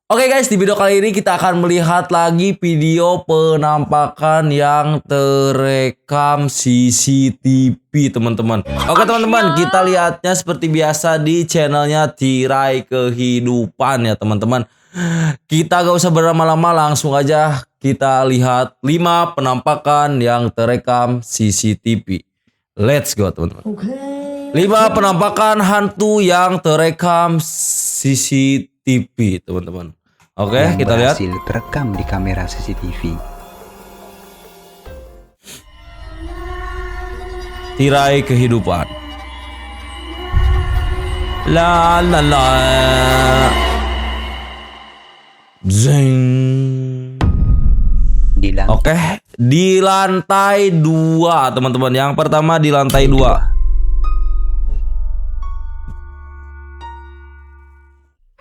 Oke guys, di video kali ini kita akan melihat lagi video penampakan yang terekam CCTV teman-teman. Oke teman-teman, kita lihatnya seperti biasa di channelnya Tirai Kehidupan ya teman-teman. Kita gak usah berlama-lama, langsung aja kita lihat 5 penampakan yang terekam CCTV. Let's go teman-teman. 5 penampakan hantu yang terekam CCTV teman-teman. Oke, yang kita lihat. Berhasil terekam di kamera CCTV. Tirai Kehidupan. La la la. Zing. Oke, di lantai 2 teman-teman. Yang pertama di lantai 2.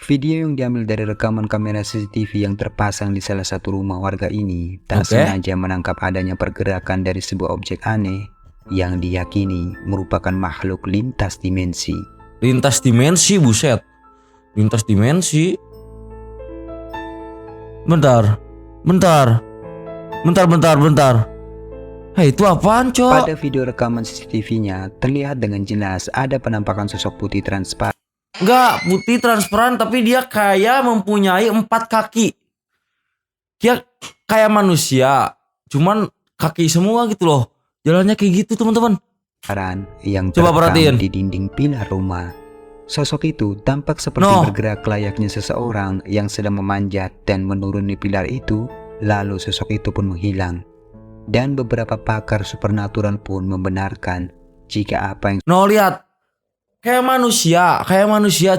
Video yang diambil dari rekaman kamera CCTV yang terpasang di salah satu rumah warga ini tak sengaja menangkap adanya pergerakan dari sebuah objek aneh yang diyakini merupakan makhluk lintas dimensi. Lintas dimensi, buset. Lintas dimensi. Bentar. Hei, itu apaan, Cok? Pada video rekaman CCTV-nya terlihat dengan jelas ada penampakan sosok putih transparan. Enggak, putih transparan, tapi dia kayak mempunyai 4 kaki. Dia kayak manusia, cuman kaki semua gitu loh. Jalannya kayak gitu teman-teman. Yang coba perhatiin di dinding pilar rumah. Sosok itu tampak seperti bergerak layaknya seseorang yang sedang memanjat dan menuruni pilar itu. Lalu sosok itu pun menghilang. Dan beberapa pakar supernatural pun membenarkan jika apa yang lihat. Kayak manusia,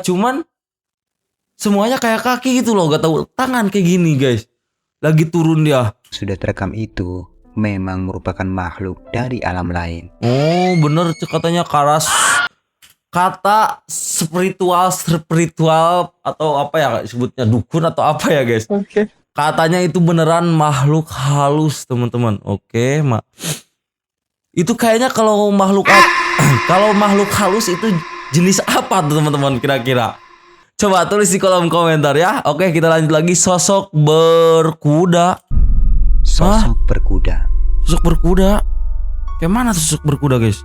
cuman semuanya kayak kaki gitu loh, gak tahu tangan kayak gini guys. Lagi turun dia. Sudah terekam itu memang merupakan makhluk dari alam lain. Oh bener, katanya kata spiritual atau apa ya sebutnya, dukun atau apa ya guys. Oke. Katanya itu beneran makhluk halus teman-teman. Oke, itu kayaknya kalau makhluk halus itu jenis apa tuh teman-teman kira-kira? Coba tulis di kolom komentar ya. Oke, kita lanjut lagi. Sosok berkuda. Sosok berkuda. Kayak mana sosok berkuda guys?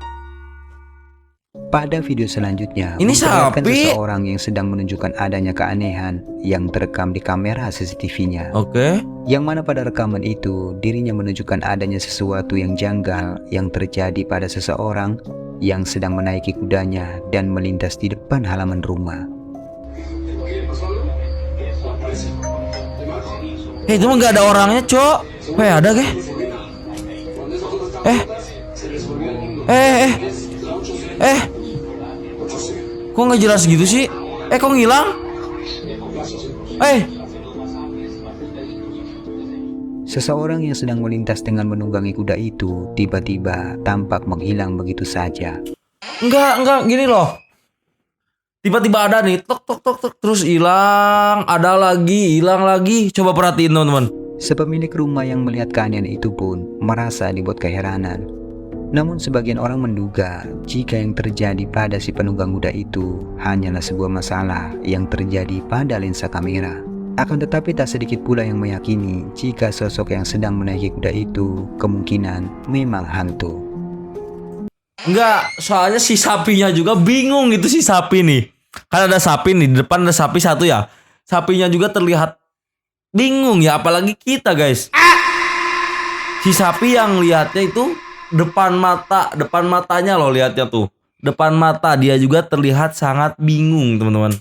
Pada video selanjutnya, ini sapi. Seseorang yang sedang menunjukkan adanya keanehan yang terekam di kamera CCTV-nya. Oke. Yang mana pada rekaman itu dirinya menunjukkan adanya sesuatu yang janggal yang terjadi pada seseorang yang sedang menaiki kudanya dan melintas di depan halaman rumah. Itu mah gak ada orangnya, Cok. Ada gak? Kok gak jelas gitu sih? Kok ngilang? Seseorang yang sedang melintas dengan menunggangi kuda itu tiba-tiba tampak menghilang begitu saja. Enggak, gini loh. Tiba-tiba ada nih, tok, terus hilang, ada lagi, hilang lagi. Coba perhatiin teman-teman. Sepemilik rumah yang melihat keanehan itu pun merasa dibuat keheranan. Namun sebagian orang menduga jika yang terjadi pada si penunggang kuda itu hanyalah sebuah masalah yang terjadi pada lensa kamera. Akan tetapi tak sedikit pula yang meyakini jika sosok yang sedang menaiki kuda itu kemungkinan memang hantu. Enggak, soalnya si sapinya juga bingung gitu si sapi nih. Kan ada sapi nih, di depan ada sapi satu ya. Sapinya juga terlihat bingung ya, apalagi kita guys. Si sapi yang lihatnya itu depan matanya loh lihatnya tuh. Depan mata dia juga terlihat sangat bingung teman-teman.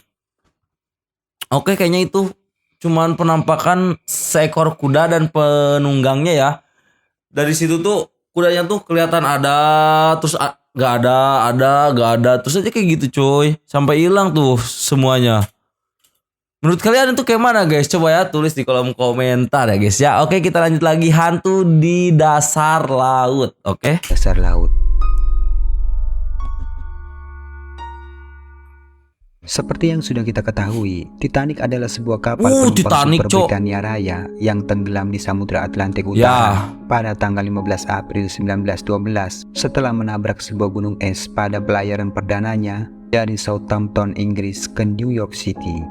Oke, kayaknya itu cuman penampakan seekor kuda dan penunggangnya ya. Dari situ tuh kudanya tuh kelihatan ada, terus gak ada, terus aja kayak gitu coy. Sampai hilang tuh semuanya. Menurut kalian itu kayak mana guys? Coba ya tulis di kolom komentar ya guys ya. Oke, kita lanjut lagi. Hantu di dasar laut. Oke. Dasar laut. Seperti yang sudah kita ketahui, Titanic adalah sebuah kapal penumpang Super Britannia Raya yang tenggelam di Samudra Atlantik Utara pada tanggal 15 April 1912 setelah menabrak sebuah gunung es pada pelayaran perdananya dari Southampton, Inggris ke New York City.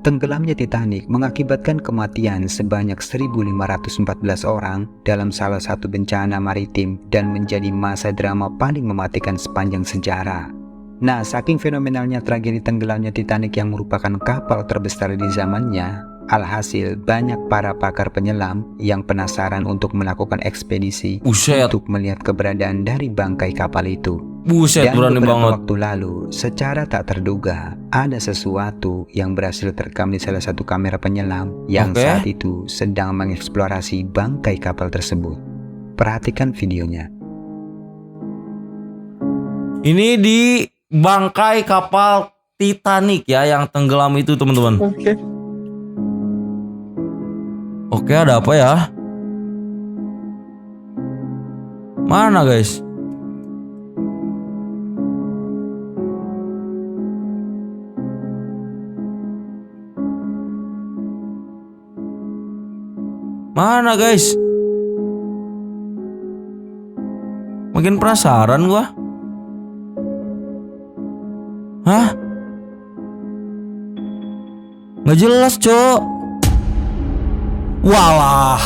Tenggelamnya Titanic mengakibatkan kematian sebanyak 1.514 orang dalam salah satu bencana maritim dan menjadi masa drama paling mematikan sepanjang sejarah. Nah, saking fenomenalnya tragedi tenggelamnya Titanic yang merupakan kapal terbesar di zamannya, alhasil banyak para pakar penyelam yang penasaran untuk melakukan ekspedisi Buset, untuk melihat keberadaan dari bangkai kapal itu. buset Dan berani beberapa banget. waktu lalu, secara tak terduga, ada sesuatu yang berhasil terekam di salah satu kamera penyelam yang Oke. saat itu sedang mengeksplorasi bangkai kapal tersebut. Perhatikan videonya. Ini di bangkai kapal Titanic ya yang tenggelam itu teman-teman. Oke, ada apa ya? Mana guys? Mana guys? Makin penasaran gua. Hah? Nggak jelas, Cok. Walah.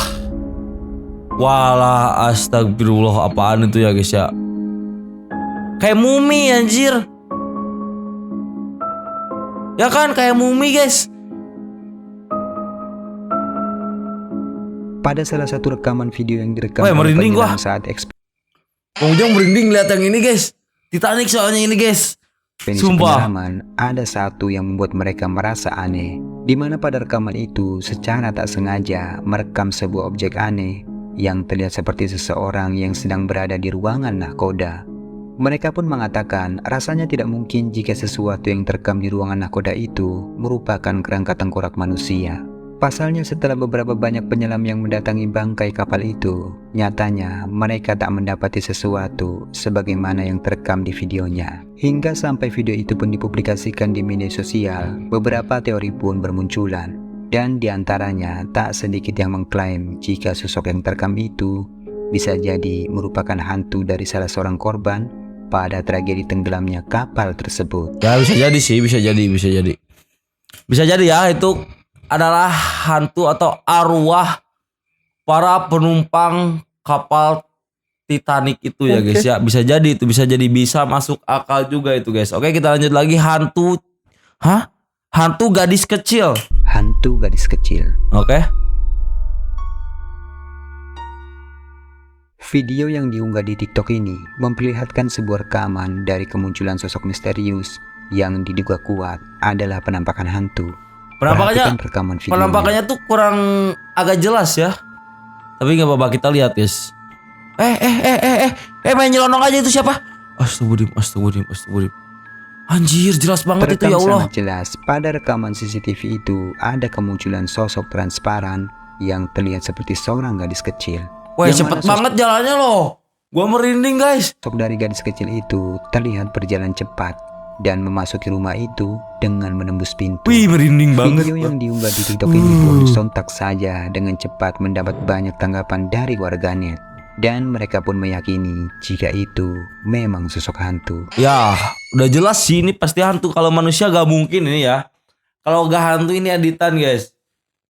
Walah, astagfirullah, apaan itu ya guys ya? Kayak mumi anjir. Ya kan kayak mumi guys. Pada salah satu rekaman video yang direkam Wah, oleh merinding penyelam gua. saat Ujung merinding lihat yang ini guys. Titanic soalnya ini guys. ekspedisi Sumpah. penyelaman, ada satu yang membuat mereka merasa aneh, di mana pada rekaman itu secara tak sengaja merekam sebuah objek aneh yang terlihat seperti seseorang yang sedang berada di ruangan nahkoda. Mereka pun mengatakan rasanya tidak mungkin jika sesuatu yang terekam di ruangan nahkoda itu merupakan kerangka tengkorak manusia. Pasalnya setelah beberapa banyak penyelam yang mendatangi bangkai kapal itu, nyatanya mereka tak mendapati sesuatu sebagaimana yang terekam di videonya. Hingga sampai video itu pun dipublikasikan di media sosial, beberapa teori pun bermunculan. Dan diantaranya tak sedikit yang mengklaim jika sosok yang terekam itu bisa jadi merupakan hantu dari salah seorang korban pada tragedi tenggelamnya kapal tersebut. Ya bisa jadi sih, bisa jadi. Bisa jadi ya itu adalah hantu atau arwah para penumpang kapal Titanic itu ya guys ya. Bisa jadi itu, bisa masuk akal juga itu guys. Oke, kita lanjut lagi hantu. Hah? Hantu gadis kecil. Hantu gadis kecil. Oke. Video yang diunggah di TikTok ini memperlihatkan sebuah rekaman dari kemunculan sosok misterius yang diduga kuat adalah penampakan hantu. Perhatikan rekaman videonya. Penampakannya tuh kurang agak jelas ya. Tapi nggak apa-apa, kita lihat guys. Main nyelonong aja itu siapa? Astagfirullahaladzim. Anjir, jelas banget itu Terekam ya Allah. sangat jelas pada rekaman CCTV itu ada kemunculan sosok transparan yang terlihat seperti seorang gadis kecil. Wah, Yang cepet mana banget jalannya loh. Gua merinding guys. sosok dari gadis kecil itu terlihat berjalan cepat dan memasuki rumah itu dengan menembus pintu. Wih, merinding banget. Video yang diunggah di TikTok ini pun sontak saja dengan cepat mendapat banyak tanggapan dari warganet. Dan mereka pun meyakini jika itu memang sosok hantu. Ya, udah jelas sih ini pasti hantu. Kalau manusia gak mungkin ini ya. Kalau gak hantu ini editan guys.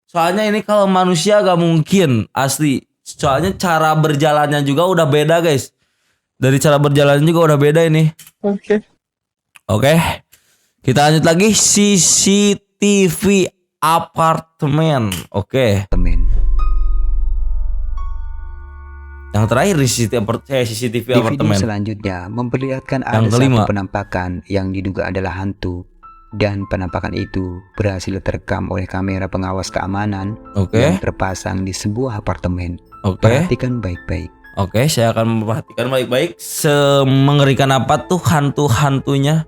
Soalnya ini kalau manusia gak mungkin asli. Soalnya cara berjalannya juga udah beda guys. Dari cara berjalannya juga udah beda ini. Oke. Kita lanjut lagi CCTV apartemen. Oke. Temen. Yang terakhir di CCTV Di video apartemen. selanjutnya memperlihatkan Yang ada kelima. satu penampakan yang diduga adalah hantu. Dan penampakan itu berhasil terekam oleh kamera pengawas keamanan Oke. yang terpasang di sebuah apartemen. Oke. Perhatikan baik-baik. Oke, saya akan memperhatikan baik-baik. Semengerikan apa tuh hantu-hantunya?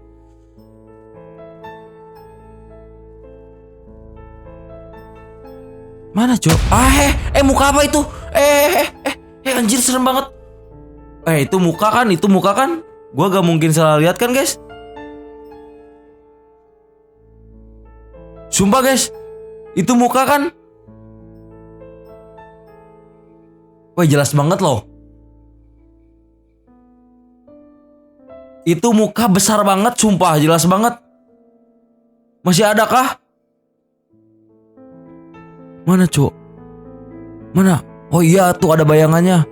Mana, Cok? Muka apa itu? Anjir serem banget. Itu muka kan? Gua gak mungkin salah lihat kan, guys? Sumpah, guys. Itu muka kan? Wah, jelas banget loh. Itu muka besar banget, sumpah, jelas banget. Masih ada kah? Mana cok? Mana? Oh iya tuh ada bayangannya.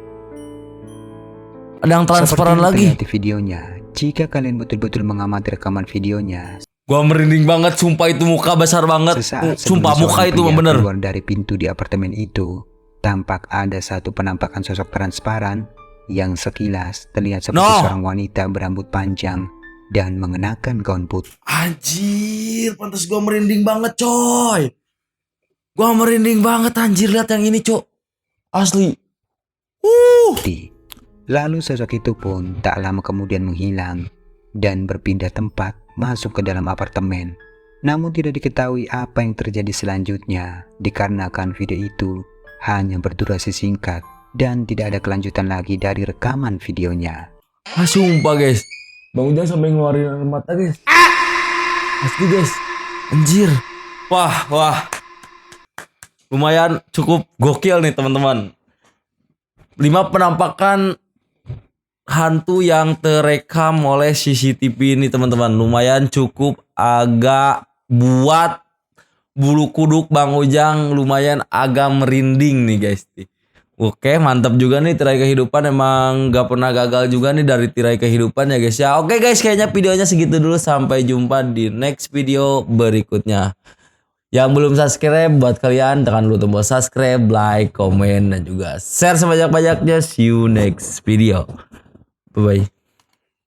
Ada yang transparan Seperti yang lagi. terlihat di videonya, jika kalian betul-betul mengamati rekaman videonya, Gua merinding banget, sumpah itu muka besar banget. sesaat Sumpah sebelum muka seorang itu pria bener. keluar dari pintu di apartemen itu, tampak ada satu penampakan sosok transparan yang sekilas terlihat seperti No. seorang wanita berambut panjang dan mengenakan gaun putih. Anjir, pantas gua merinding banget coy. Gua merinding banget anjir, lihat yang ini cok. Asli. Lalu sosok itu pun tak lama kemudian menghilang dan berpindah tempat masuk ke dalam apartemen. Namun tidak diketahui apa yang terjadi selanjutnya dikarenakan video itu hanya berdurasi singkat dan tidak ada kelanjutan lagi dari rekaman videonya. Sumpah guys. Bang Ujang sampai ngeluarin air mata guys. Asli guys. Anjir. Wah. Lumayan cukup gokil nih teman-teman. 5 penampakan hantu yang terekam oleh CCTV ini teman-teman. Lumayan cukup agak buat bulu kuduk Bang Ujang lumayan agak merinding nih guys. Oke, mantap juga nih tirai kehidupan, emang gak pernah gagal juga nih dari tirai kehidupan ya guys ya. Oke guys, kayaknya videonya segitu dulu, sampai jumpa di next video berikutnya. Yang belum subscribe, buat kalian tekan dulu tombol subscribe, like, komen, dan juga share sebanyak-banyaknya. See you next video. Bye bye.